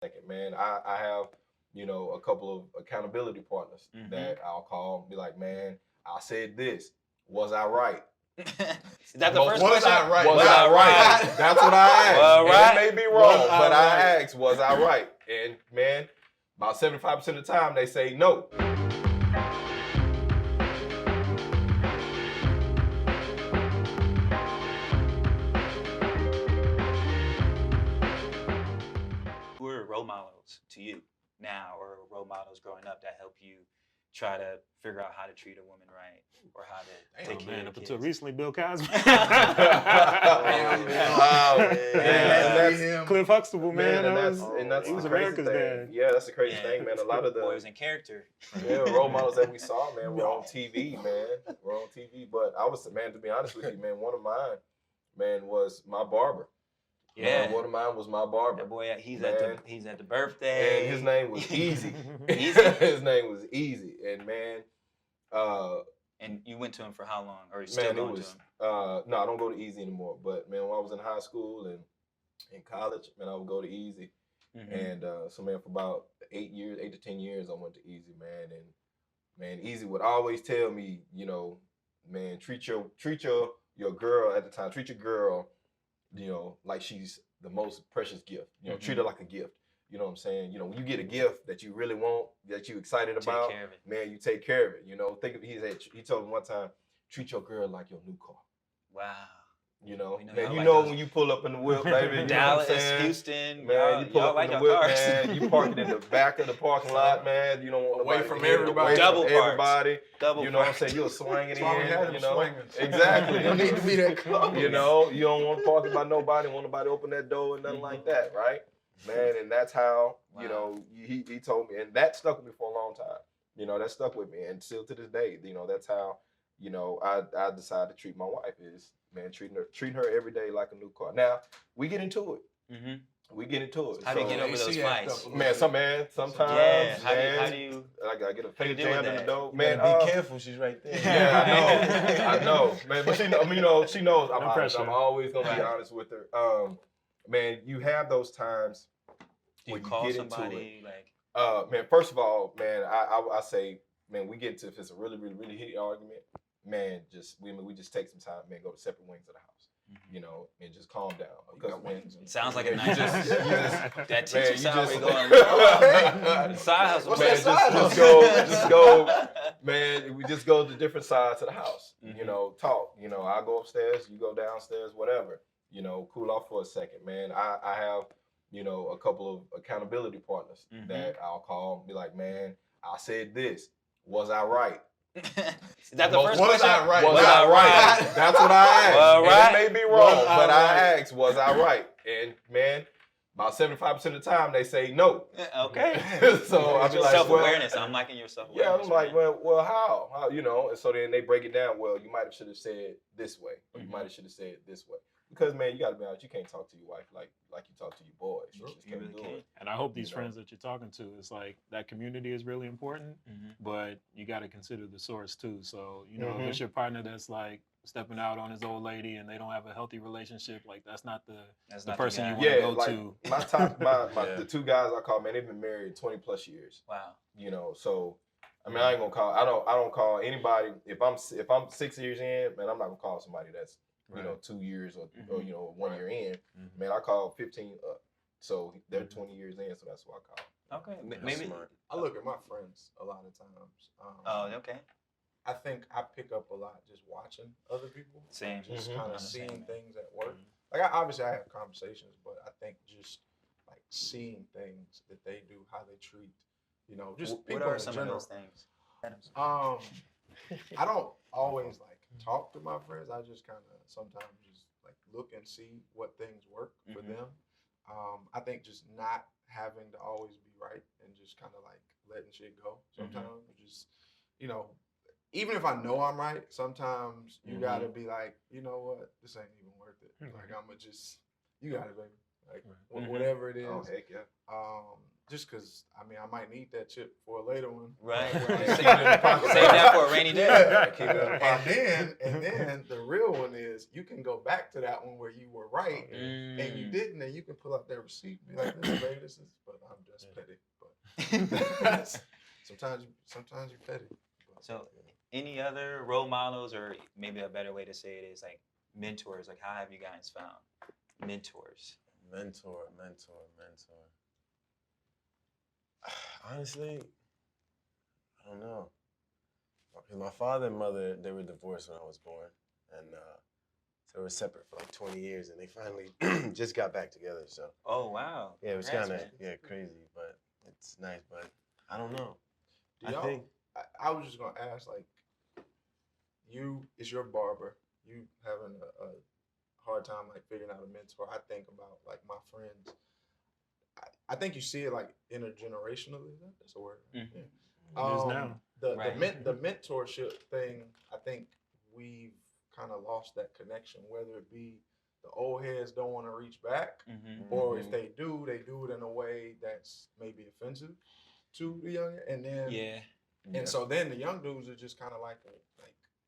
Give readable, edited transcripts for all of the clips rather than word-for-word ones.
Second, man, I have, a couple of accountability partners that I'll call and be like, man, I said this. Was I right? Is that the first Was question? I right? Was I right? That's what I asked. Well, right. And it may be wrong, but I right? asked, was I right? And man, about 75% of the time they say no. Who are role models to you now, or role models growing up that help you try to figure out how to treat a woman right, or how to take care of Up your until kids? recently, Bill Cosby. That's Cliff Huxtable, man. and that's he was the crazy America's thing. dad. Yeah, that's the crazy thing, man. A lot of the boys in character. role models that we saw, man, were on TV, man. Were on TV. But I was, man, to be honest with you, man, one of mine, man, was my barber. Yeah, Man, one of mine was my barber. that boy, he's Man. at the birthday. And his name was Easy. Easy? His name was Easy. And man, And you went to him for how long? Or you still man, it going was to him? no, I don't go to Easy anymore. But man, when I was in high school and in college, man, I would go to Easy. And so man, for about 8 to 10 years, I went to Easy, man. And man, Easy would always tell me, man, treat your girl at the time, treat your girl, like she's the most precious gift. Treat her like a gift. You know what I'm saying? When you get a gift that you really want, that you excited about, Take care of it. man, you take care of it. He told me one time, treat your girl like your new car. Wow. Man, y'all like when you pull up in the whip, baby, you Dallas, know what I'm saying? Houston, Man, you pull up like in the your whip, cars. man. You park it in the back of the parking lot, man. You don't want Away nobody from to hit it, everybody. away Double from parks. everybody. Double You know what I'm parks. saying? You'll swing it That's why we had in, them swingers. Exactly. You don't need to be that close. You don't want to park it by nobody, want nobody to open that door and nothing like that, right? Man, and that's how, he told me, and that stuck with me for a long time. That stuck with me, and still to this day, that's how, I decided to treat my wife is, man, treating her every day like a new car. Now, we get into it. We get into it. How do you get over those fights? Sometimes, Yeah, how man, do you I gotta get a how you face deal with jammed in the that? door. You Man, better be careful. She's right there. Yeah, I know, man. But she knows I'm No honest. pressure. I'm always gonna be Right. honest with her. Man, you have those times Do you when call you get into somebody it. Man, first of all, man, I say, man, we get into, if it's a really, really, really heated argument, man, we just take some time, man, go to separate wings of the house. And just calm down. Because man, sounds like a you nice just that teacher you salary just- going side hustle. What's man, that side just hustle? go, man. We just go to different sides of the house. Mhm. Talk. I go upstairs, you go downstairs, whatever. Cool off for a second, man. I have, a couple of accountability partners that I'll call and be like, man, I said this. Was I right? Is that the Was first was question? I right? Was I right? That's what I asked. Well, right. And it may be wrong, Was I but I right? asked, was I right? And man, about 75% of the time they say no. Okay. So I'll be like, Self-awareness. I'm liking your yeah, self-awareness. I'm like, man. well, how, And so then they break it down. Well, you might have should have said this way, or you might have should have said this way. Because man, you gotta be honest, you can't talk to your wife like you talk to your boys. You just You can't really do can't. it. And I hope these You know. friends that you're talking to, it's like that community is really important, but you got to consider the source too. So, if it's your partner that's like stepping out on his old lady and they don't have a healthy relationship, like that's not the not person guy. you want to Yeah, go like to. my top, the two guys I call, man, they've been married 20 plus years. Wow. So I mean, I ain't gonna call. I don't call anybody if I'm 6 years in, man. I'm not gonna call somebody that's 2 years or 1 year in. Man, I call 15 up. So they're 20 years in, so that's what I call. Okay. That's Maybe. smart. I look at my friends a lot of times. Oh, okay. I think I pick up a lot just watching other people. Same. Just Mhm. kind I'm of the seeing same, man. things at work. Like obviously I have conversations, but I think just like seeing things that they do, how they treat, just What people are in some general. of those things? I don't always like talk to my friends. I just kind of sometimes just like look and see what things work for them. I think just not having to always be right and just kind of like letting shit go sometimes. Just even if I know I'm right, sometimes you gotta be like, you know what, this ain't even worth it. Like I'ma just, you got it, baby. like Right. whatever it is. Oh heck yeah. Just because I might need that chip for a later one. Right. Right. Save that for a rainy day. Yeah, keep it in the pocket. And then the real one is you can go back to that one where you were right and you didn't, and you can pull out that receipt and be like, "This, baby, this is." But I'm just petty. But sometimes you're petty. But, So, any other role models, or maybe a better way to say it is like mentors? Like, how have you guys found mentors? Mentor. Honestly, I don't know. My father and mother, they were divorced when I was born, and so they were separate for like 20 years, and they finally just got back together. So Oh wow. yeah, it was Congrats, kind of man. crazy, but it's nice. But I don't know. do y'all, I was just gonna ask, like, you is your barber. You having a hard time like figuring out a mentor. I think about like my friends. I think you see it like intergenerationally. That's a word. Mhm. Yeah. It is now. The mentorship thing, I think we've kind of lost that connection, whether it be the old heads don't want to reach back, or if they do it in a way that's maybe offensive to the young, and then and so then the young dudes are just kind of like,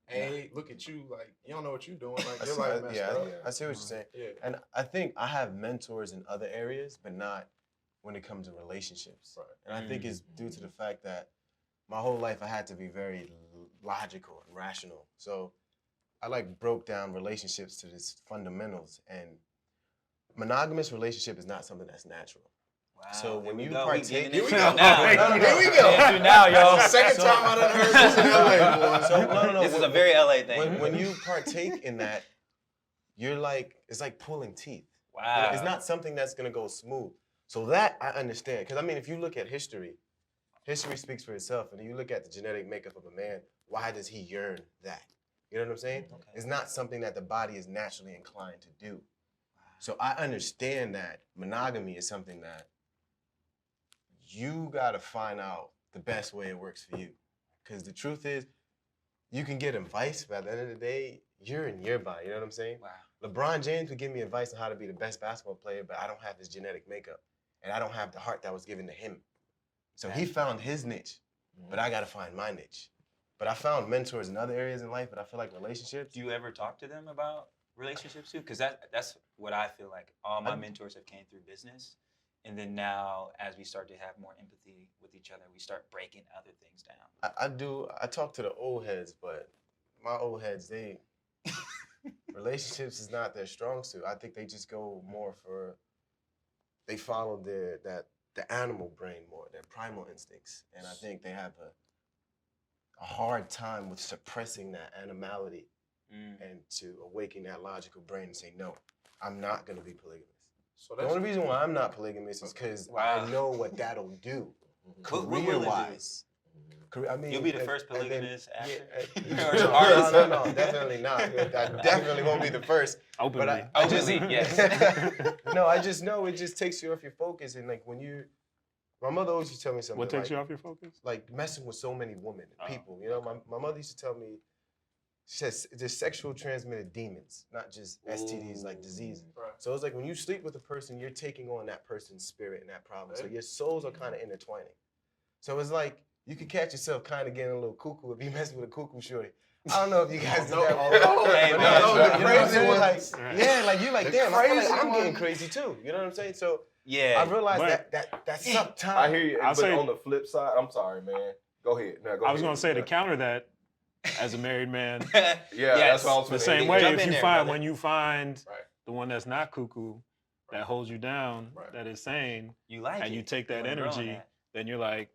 hey, look at you, like you don't know what you're doing, like your life messed up. I see what you're saying. Yeah. And I think I have mentors in other areas, but not when it comes to relationships. Right. And I think it's due to the fact that my whole life I had to be very logical and rational. So I like broke down relationships to this fundamentals, and monogamous relationship is not something that's natural. Wow. So when you partake, here we go. Now. Here we go. Now, y'all. Second time I done heard this in LA, boy. So no. This is a very LA thing. When you partake in that, you're like, it's like pulling teeth. Wow. It's not something that's gonna go smooth. So that I understand, because I mean, if you look at history speaks for itself. And you look at the genetic makeup of a man, why does he yearn that? You know what I'm saying? Okay. It's not something that the body is naturally inclined to do. So I understand that monogamy is something that you gotta find out the best way it works for you. Because the truth is, you can get advice, but at the end of the day, you're in your body. You know what I'm saying? Wow. LeBron James would give me advice on how to be the best basketball player, but I don't have his genetic makeup. And I don't have the heart that was given to him. So he found his niche, but I gotta find my niche. But I found mentors in other areas in life, but I feel like relationships. Do you ever talk to them about relationships too? Because that's what I feel like. All my mentors have came through business. And then now, as we start to have more empathy with each other, we start breaking other things down. I do. I talk to the old heads, but my old heads, they relationships is not their strong suit. I think they just go more for. They follow the animal brain more, their primal instincts, and I think they have a hard time with suppressing that animality and to awaken that logical brain and say, no, I'm not going to be polygamous. So the only reason why I'm not polygamous is because I know what that'll do, career-wise. I mean, you'll be the first polygamous actor. No, definitely not. I definitely won't be the first. Openly. But I just, yes. No, I just know it just takes you off your focus, and like when you, my mother always used to tell me something. What takes you off your focus? Like messing with so many women and people. You know, my mother used to tell me, she says there's sexual transmitted demons, not just STDs like diseases. Right. So it's like when you sleep with a person, you're taking on that person's spirit and that problem. So your souls are kind of intertwining. So it's like you could catch yourself kind of getting a little cuckoo if you messing with a cuckoo shorty. I don't know if you guys know. Yeah, like you like, damn, I feel like I'm getting crazy too. You know what I'm saying? So yeah, I realized that sometimes. I hear you, but say, on the flip side, I'm sorry, man. Go ahead. No, go I was ahead. gonna say to counter that, as a married man, that's what I was the saying. same way. Jump If in you there, find brother. when you find Right. the one that's not cuckoo, that holds you down, that is sane, you like and it. you take that wanna grow on energy, that. then you're like,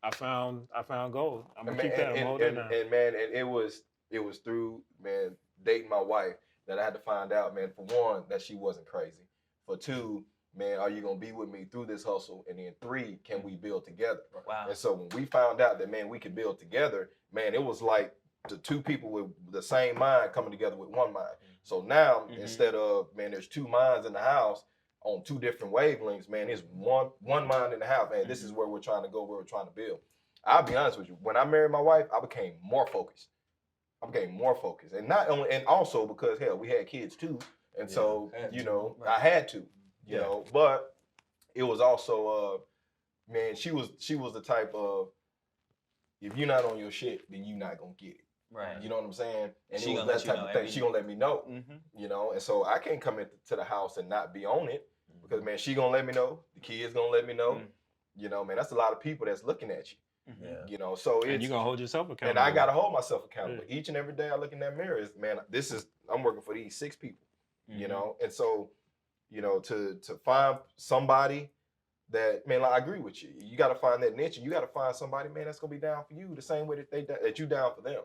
I found gold. I'm gonna And keep that. I'm and, hold that and, down. and man, and it was through, man, dating my wife that I had to find out, man, for one, that she wasn't crazy. For two, man, are you gonna be with me through this hustle? And then three, can we build together? Wow. And so when we found out that, man, we could build together, man, it was like the two people with the same mind coming together with one mind. So now, instead of, man, there's two minds in the house on two different wavelengths, man, it's one mind in the house, man. This is where we're trying to go, where we're trying to build. I'll be honest with you. When I married my wife, I became more focused. And not only, and also because, hell, we had kids too. And so, you know, I had to. you know. But it was also, man, she was the type of, if you're not on your shit, then you're not gonna get it. Right. You know what I'm saying? And She it was gonna that let you type know of thing. She gonna let me know. Mm-hmm. You know, and so I can't come into the house and not be on it because, man, she gonna let me know. The kids gonna let me know. You know, man, that's a lot of people that's looking at you. You know, so it's, and you gonna hold yourself accountable. And I gotta hold myself accountable. Each and every day I look in that mirror is, man, I'm working for these 6 people. You know, and so, you know, to find somebody that, man, like, I agree with you. You got to find that niche, and you got to find somebody, man, that's gonna be down for you the same way that you down for them.